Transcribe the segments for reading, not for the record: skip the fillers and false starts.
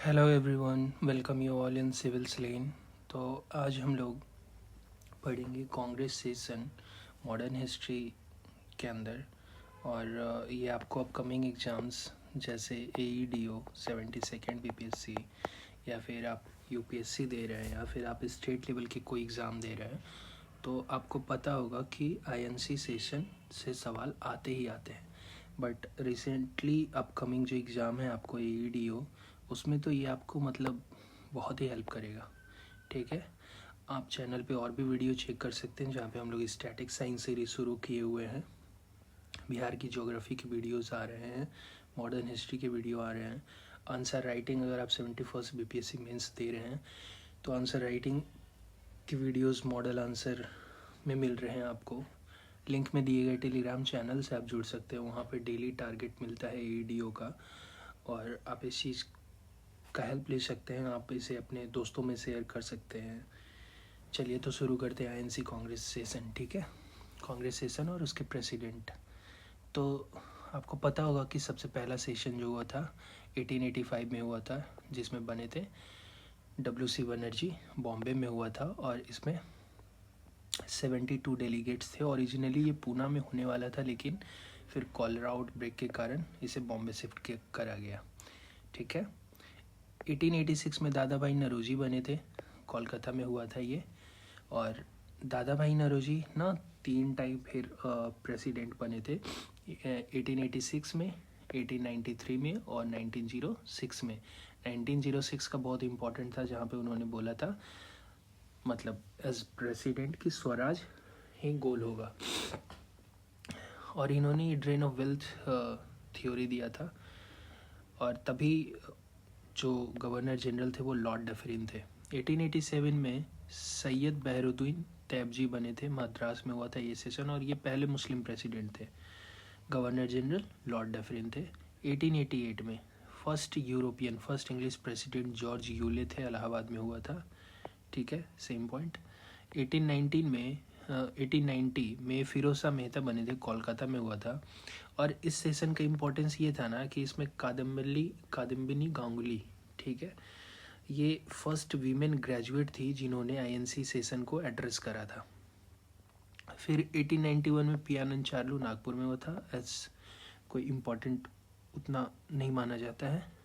Hello everyone, welcome you all in Civils Lane. तो आज हम लोग पढ़ेंगे कांग्रेस सेशन मॉडर्न हिस्ट्री के अंदर। और ये आपको अपकमिंग एग्ज़ाम्स जैसे AEDO 72nd BPSC या फिर आप UPSC दे रहे हैं या फिर आप स्टेट लेवल की कोई एग्ज़ाम दे रहे हैं तो आपको पता होगा कि INC सेशन से सवाल आते ही आते हैं। बट रिसेंटली अपकमिंग जो एग्ज़ाम है आपको AEDO, उसमें तो ये आपको मतलब बहुत ही हेल्प करेगा। ठीक है, आप चैनल पे और भी वीडियो चेक कर सकते हैं जहाँ पे हम लोग स्टैटिक साइंस सीरीज शुरू किए हुए हैं। बिहार की ज्योग्राफी के वीडियोस आ रहे हैं, मॉडर्न हिस्ट्री के वीडियो आ रहे हैं। आंसर राइटिंग अगर आप 71st BPSC मेंस दे रहे हैं तो आंसर राइटिंग की वीडियोस मॉडल आंसर में मिल रहे हैं आपको। लिंक में दिए गए टेलीग्राम चैनल से आप जुड़ सकते हैं, वहाँ पे डेली टारगेट मिलता है AEDO का और आप इस चीज़ का हेल्प ले सकते हैं। आप इसे अपने दोस्तों में शेयर कर सकते हैं। चलिए तो शुरू करते हैं INC कांग्रेस सेशन। ठीक है, कांग्रेस सेशन और उसके प्रेसिडेंट। तो आपको पता होगा कि सबसे पहला सेशन जो हुआ था 1885 में हुआ था, जिसमें बने थे WC बनर्जी, बॉम्बे में हुआ था और इसमें 72 डेलीगेट्स थे। ओरिजिनली ये पूना में होने वाला था लेकिन फिर कॉलरा आउटब्रेक के कारण इसे बॉम्बे शिफ्ट करा गया। ठीक है, 1886 में दादा भाई नौरोजी बने थे, कोलकाता में हुआ था ये। और दादा भाई नौरोजी ना 3 टाइम फिर प्रेसिडेंट बने थे, 1886 में, 1893 में और 1906 में। 1906 का बहुत इम्पोर्टेंट था जहाँ पे उन्होंने बोला था मतलब एज प्रेसिडेंट कि स्वराज ही गोल होगा। और इन्होंने ड्रेन ऑफ वेल्थ थ्योरी दिया था और तभी जो गवर्नर जनरल थे वो लॉर्ड डफरिन थे। 1887 में सैयद बहरुद्दीन तैयबजी बने थे, मद्रास में हुआ था ये सेशन और ये पहले मुस्लिम प्रेसिडेंट थे। गवर्नर जनरल लॉर्ड डफरिन थे। 1888 में first English president George Yule थे, इलाहाबाद में हुआ था। ठीक है, सेम पॉइंट। 1890 में फिरोजा मेहता बने थे, कोलकाता में हुआ था। और इस सेशन का इम्पोर्टेंस ये था ना कि इसमें कादम्बिनी गांगुली, ठीक है, ये फर्स्ट वीमेन ग्रेजुएट थी जिन्होंने INC सेशन को एड्रेस करा था। फिर 1891 में पी आनंद चार्लू नागपुर में हुआ था, एज कोई इम्पोर्टेंट उतना नहीं माना जाता है।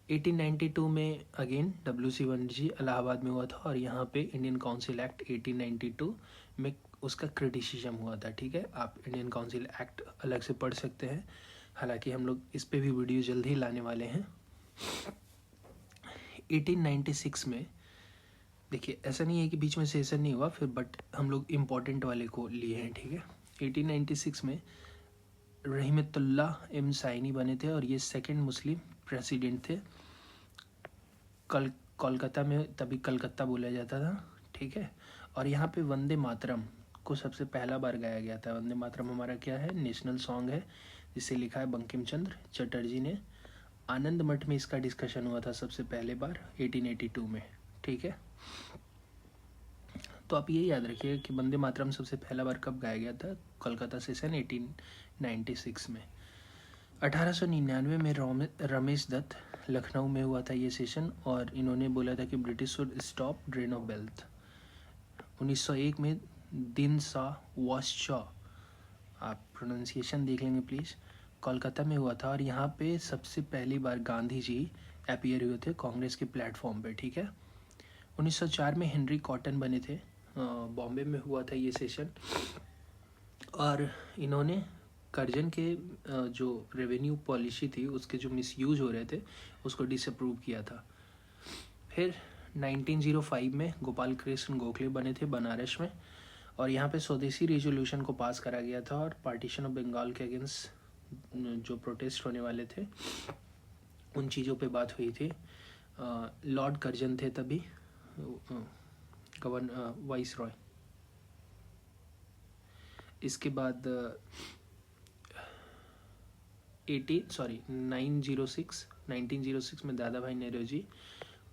1892 में अगेन WC बनर्जी इलाहाबाद में हुआ था और यहाँ पे इंडियन काउंसिल एक्ट 1892 में उसका क्रिटिसिज्म हुआ था। ठीक है, आप इंडियन काउंसिल एक्ट अलग से पढ़ सकते हैं, हालांकि हम लोग इस पे भी वीडियो जल्द ही लाने वाले हैं। 1896 में देखिए, ऐसा नहीं है कि बीच में सेशन नहीं हुआ फिर, बट हम लोग इम्पोर्टेंट वाले को लिए हैं। ठीक है, 1896 में रहमतुल्लाह एम साइनी बने थे और ये सेकंड मुस्लिम प्रेसिडेंट थे। कोलकाता में तभी कलकत्ता बोला जाता था। ठीक है, और यहाँ पे वंदे मातरम को सबसे पहला बार गाया गया था। वंदे मातरम हमारा क्या है, नेशनल सॉन्ग है जिसे लिखा है बंकिम चंद्र चटर्जी ने। आनंद मठ में इसका डिस्कशन हुआ था सबसे पहले बार 1882 में। ठीक है, तो आप ये याद रखिए कि वंदे मातरम सबसे पहला बार कब गाया गया था, कोलकाता सेशन 1896 में। 1899 में रमेश दत्त लखनऊ में हुआ था ये सेशन और इन्होंने बोला था कि British should stop drain of wealth. 1901 में दिन सा वॉशशॉ, आप प्रोनाउंसिएशन देख लेंगे प्लीज़, कोलकाता में हुआ था और यहाँ पे सबसे पहली बार गांधी जी अपीयर हुए थे कांग्रेस के प्लेटफॉर्म पे। ठीक है, 1904 में हेनरी कॉटन बने थे, बॉम्बे में हुआ था ये सेशन और इन्होंने कर्जन के जो रेवेन्यू पॉलिसी थी उसके जो मिसयूज हो रहे थे उसको डिसअप्रूव किया था। फिर 1905 में गोपाल कृष्ण गोखले बने थे बनारस में और यहाँ पे स्वदेशी रेजोल्यूशन को पास करा गया था और पार्टीशन ऑफ बंगाल के अगेंस्ट जो प्रोटेस्ट होने वाले थे उन चीज़ों पे बात हुई थी। लॉर्ड कर्जन थे तभी वाइस रॉय। इसके बाद 1906 में दादा भाई नौरोजी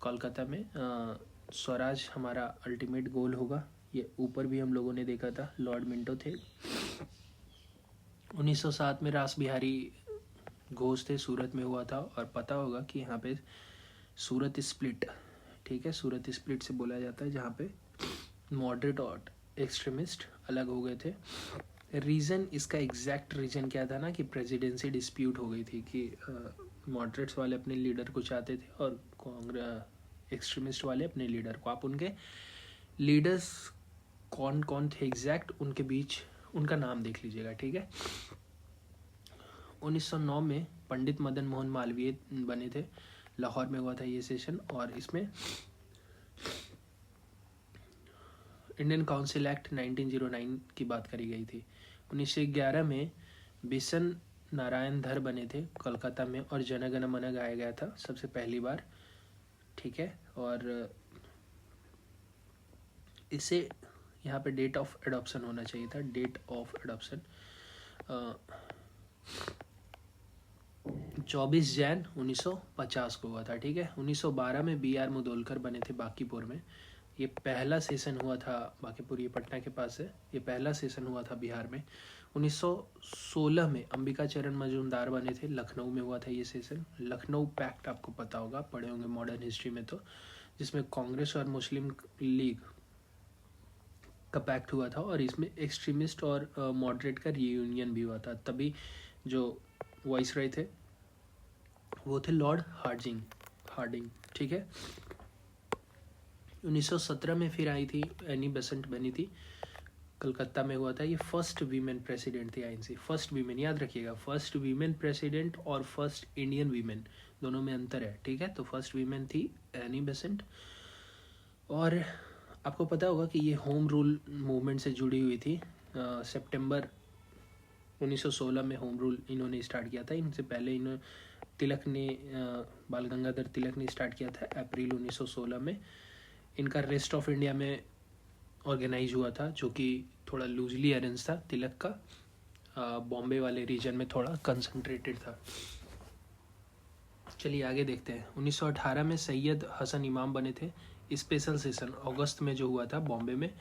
कोलकाता में स्वराज हमारा अल्टीमेट गोल होगा, ये ऊपर भी हम लोगों ने देखा था, लॉर्ड मिंटो थे। 1907 में रास बिहारी घोष थे, सूरत में हुआ था और पता होगा कि यहाँ पे सूरत स्प्लिट, ठीक है, सूरत स्प्लिट से बोला जाता है, जहाँ पे मॉडरेट और एक्सट्रीमिस्ट अलग हो गए थे। रीज़न, इसका एग्जैक्ट रीज़न क्या था ना कि प्रेसिडेंसी डिस्प्यूट हो गई थी कि मॉडरेट्स वाले अपने लीडर को चाहते थे और कांग्रेस एक्सट्रीमिस्ट वाले अपने लीडर को। आप उनके लीडर्स कौन कौन थे एग्जैक्ट, उनके बीच उनका नाम देख लीजिएगा, ठीक है। 1909 में पंडित मदन मोहन मालवीय बने थे, लाहौर में हुआ था ये सेशन, और इसमें इंडियन काउंसिल एक्ट 1909 की बात करी गई थी। 1911 में बिशन नारायण धर बने थे कोलकाता में, और जनगण मन गाया गया था सबसे पहली बार, ठीक है। और इसे यहाँ पे डेट ऑफ एडॉप्शन होना चाहिए था, डेट ऑफ एडॉप्शन 24 जनवरी 1950 को हुआ था, ठीक है। 1912 में BR मुदोलकर बने थे बांकीपुर में। ये पहला सेशन हुआ था, बांकीपुर ये पटना के पास है, ये पहला सेशन हुआ था बिहार में। 1916 में अंबिका चरण मजूमदार बने थे, लखनऊ में हुआ था ये सेशन। लखनऊ पैक्ट आपको पता होगा, पढ़े होंगे मॉडर्न हिस्ट्री में, तो जिसमें कांग्रेस और मुस्लिम लीग का पैक्ट हुआ था, और इसमें एक्सट्रीमिस्ट और मॉडरेट का रियूनियन भी हुआ था। तभी जो वाइसरॉय थे वो थे लॉर्ड हार्डिंग, ठीक है। 1917 में फिर आई थी, एनी बेसेंट बनी थी, कलकत्ता में हुआ था। ये फर्स्ट वीमेन प्रेसिडेंट थी आईएनसी, फर्स्ट वीमेन, याद रखिएगा, फर्स्ट वीमेन प्रेसिडेंट और फर्स्ट इंडियन वीमेन दोनों में अंतर है, ठीक है। तो फर्स्ट वीमेन थी एनी बेसेंट, और आपको पता होगा कि ये होम रूल मूवमेंट से जुड़ी हुई थी। सितंबर 1916 में होम रूल इन्होंने स्टार्ट किया था। इनसे पहले इन्होंने तिलक ने, बाल गंगाधर तिलक ने स्टार्ट किया था अप्रैल 1916 में। इनका रेस्ट ऑफ इंडिया में ऑर्गेनाइज हुआ था, जो कि थोड़ा लूजली अरेंज था। तिलक का बॉम्बे वाले रीजन में थोड़ा कंसंट्रेटेड था। चलिए आगे देखते हैं। 1918 में सैयद हसन इमाम बने थे। स्पेशल सेशन अगस्त में जो हुआ था बॉम्बे में,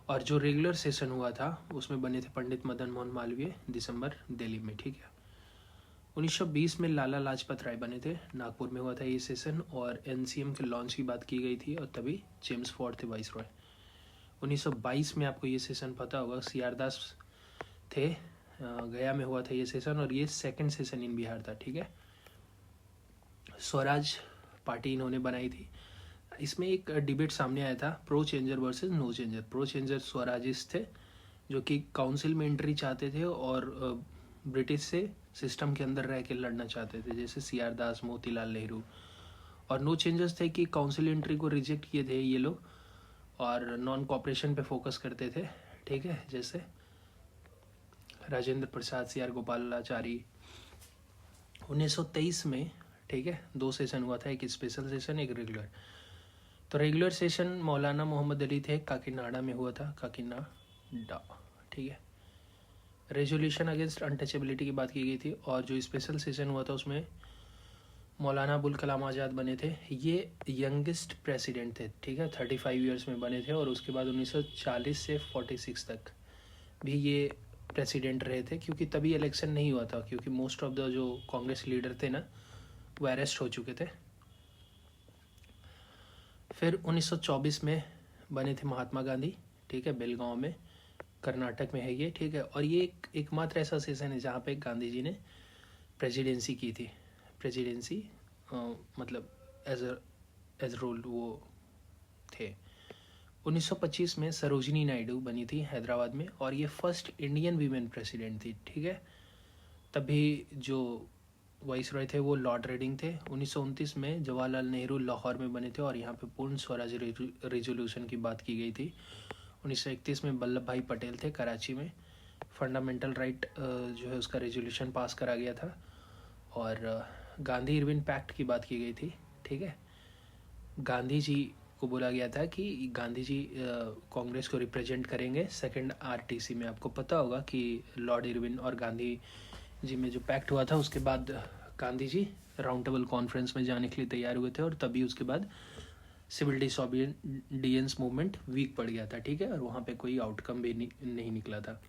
और जो रेगुलर सेशन हुआ था उसमें बने थे पंडित मदन मोहन मालवीय, दिसंबर दिल्ली में, ठीक है। 1920 में लाला लाजपत राय बने थे, नागपुर में हुआ था ये सेशन, और एनसीएम के लॉन्च की बात की गई थी, और तभी जेम्स फोर्ड थे वाइस रॉय। 1922 में आपको ये सेशन पता होगा, CR दास थे, गया में हुआ था ये सेशन, और ये सेकंड सेशन इन बिहार था, ठीक है। स्वराज पार्टी इन्होंने बनाई थी। इसमें एक डिबेट सामने आया था, pro changer versus no changer. Pro changer Swarajist थे, जो कि काउंसिल में एंट्री चाहते थे और ब्रिटिश से सिस्टम के अंदर रह के लड़ना चाहते थे, जैसे CR दास, मोतीलाल नेहरू। और नो चेंजर्स थे कि काउंसिल एंट्री को रिजेक्ट किए थे ये लोग, और नॉन कॉपरेशन पे फोकस करते थे, ठीक है, जैसे राजेंद्र प्रसाद, CR गोपालाचारी। 1923 में, ठीक है, 2 सेशन हुआ था, एक स्पेशल सेशन, एक रेगुलर। तो रेगुलर सेशन मौलाना मोहम्मद अली थे, काकीनाडा में हुआ था, काकीनाडा, ठीक है। रेजोल्यूशन अगेंस्ट अनटचेबिलिटी की बात की गई थी, और जो स्पेशल सेशन हुआ था उसमें मौलाना अबुल कलाम आज़ाद बने थे। ये यंगेस्ट प्रेसिडेंट थे, ठीक है, 35 ईयर्स में बने थे, और उसके बाद 1940 से 46 तक भी ये प्रेसिडेंट रहे थे, क्योंकि तभी इलेक्शन नहीं हुआ था, क्योंकि मोस्ट ऑफ द जो कांग्रेस लीडर थे ना वो अरेस्ट हो चुके थे। फिर 1924 में बने थे महात्मा गांधी, ठीक है, बेलगांव में, कर्नाटक में है ये, ठीक है। और ये एकमात्र ऐसा सेशन है जहाँ पे गांधी जी ने प्रेसिडेंसी की थी, प्रेसिडेंसी मतलब एज रोल वो थे। 1925 में सरोजिनी नायडू बनी थी हैदराबाद में, और ये फर्स्ट इंडियन वीमेन प्रेसिडेंट थी, ठीक है। तभी जो वाइस रॉय थे वो लॉर्ड रेडिंग थे। 1929 में जवाहरलाल नेहरू लाहौर में बने थे, और यहाँ पे पूर्ण स्वराज रेजोल्यूशन की बात की गई थी। 1931 में वल्लभ भाई पटेल थे, कराची में, फंडामेंटल राइट जो है उसका रेजोल्यूशन पास करा गया था। और गांधी इरविन पैक्ट की बात की गई थी, ठीक है। गांधी जी को बोला गया था कि गांधी जी कांग्रेस को रिप्रेजेंट करेंगे सेकंड RTC में। आपको पता होगा कि लॉर्ड इरविन और गांधी जी में जो पैक्ट हुआ था, उसके बाद Gandhi ji round table conference में जाने के लिए तैयार हुए थे, और तभी उसके बाद सिविल डिसोबीडियंस मूवमेंट वीक पड़ गया था, ठीक है, और वहाँ पे कोई आउटकम भी नहीं निकला था।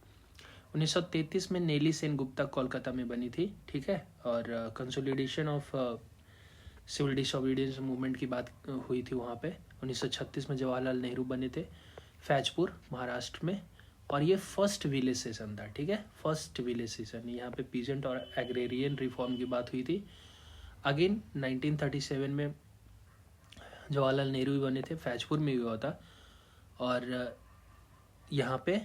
1933 में नेली सेन गुप्ता कोलकाता में बनी थी, ठीक है। और consolidation of civil disobedience movement की बात हुई थी वहाँ पे। 1936 में जवाहरलाल नेहरू बने थे फैजपुर महाराष्ट्र में, और ये फर्स्ट विलेज सेशन था, ठीक है, फर्स्ट विलेज सेशन। यहाँ पे पीजेंट और एग्रेरियन रिफॉर्म की बात हुई थी। अगेन 1937 में जवाहरलाल नेहरू भी बने थे, फैजपुर में भी हुआ था। और यहाँ पे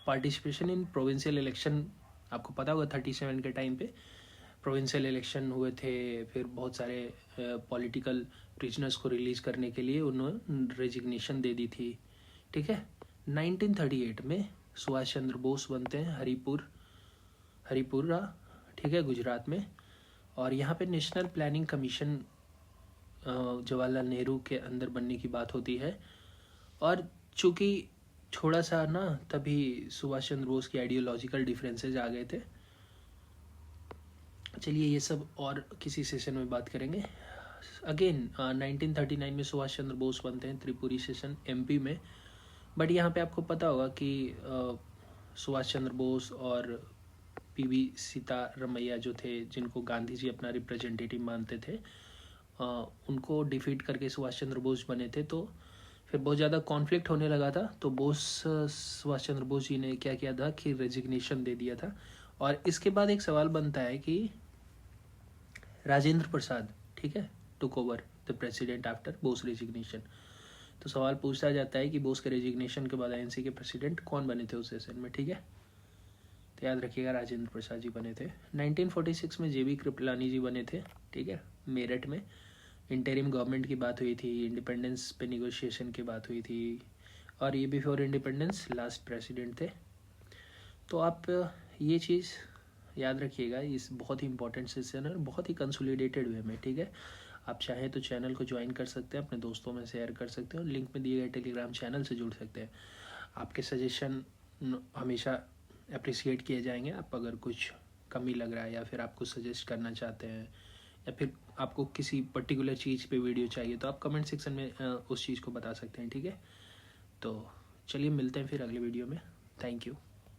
पार्टिसिपेशन इन प्रोविंशियल इलेक्शन, आपको पता होगा 37 के टाइम पे प्रोविंशियल इलेक्शन हुए थे। फिर बहुत सारे पॉलिटिकल प्रिजनर्स को रिलीज करने के लिए उन्होंने रेजिग्नेशन दे दी थी, ठीक है। 1938 में सुभाष चंद्र बोस बनते हैं हरिपुरा, ठीक है, गुजरात में। और यहाँ पे national planning commission Jawaharlal Nehru के अंदर बनने की बात होती है। और चूँकि थोड़ा सा ना तभी सुभाष चंद्र बोस की आइडियोलॉजिकल डिफरेंसेज आ गए थे। चलिए ये सब और किसी सेशन में बात करेंगे। अगेन 1939 में सुभाष चंद्र बोस बनते हैं त्रिपुरी सेशन एमपी में। बट यहाँ पे आपको पता होगा कि सुभाष चंद्र बोस और पीवी सीतारमैया जो थे, जिनको गांधी जी अपना रिप्रेजेंटेटिव मानते थे, उनको डिफीट करके सुभाष चंद्र बोस बने थे। तो फिर बहुत ज़्यादा कॉन्फ्लिक्ट होने लगा था, तो सुभाष चंद्र बोस जी ने क्या किया था कि रेजिग्नेशन दे दिया था। और इसके बाद एक सवाल बनता है कि राजेंद्र प्रसाद, ठीक है, took over the president after Bose resignation. तो सवाल पूछा जाता है कि बोस के रेजिग्नेशन के बाद आईएनसी के प्रेसिडेंट कौन बने थे उस सेशन में, ठीक है। तो याद रखिएगा राजेंद्र प्रसाद जी बने थे। 1946 में जेबी कृपलानी जी बने थे, ठीक है, मेरठ में। इंटरिम गवर्नमेंट की बात हुई थी, इंडिपेंडेंस पे निगोशिएशन की बात हुई थी, और ये बिफोर इंडिपेंडेंस लास्ट प्रेसिडेंट थे। तो आप ये चीज़ याद रखिएगा, इस बहुत ही इंपॉर्टेंट सेशन है, बहुत ही कंसोलिडेटेड वे में, ठीक है। आप चाहें तो चैनल को ज्वाइन कर सकते हैं, अपने दोस्तों में शेयर कर सकते हैं, और लिंक में दिए गए टेलीग्राम चैनल से जुड़ सकते हैं। आपके सजेशन हमेशा अप्रिसिएट किए जाएंगे। आप अगर कुछ कमी लग रहा है, या फिर आप कुछ सजेस्ट करना चाहते हैं, या फिर आपको किसी पर्टिकुलर चीज़ पे वीडियो चाहिए, तो आप कमेंट सेक्शन में उस चीज़ को बता सकते हैं, ठीक है। तो चलिए मिलते हैं फिर अगले वीडियो में। Thank you.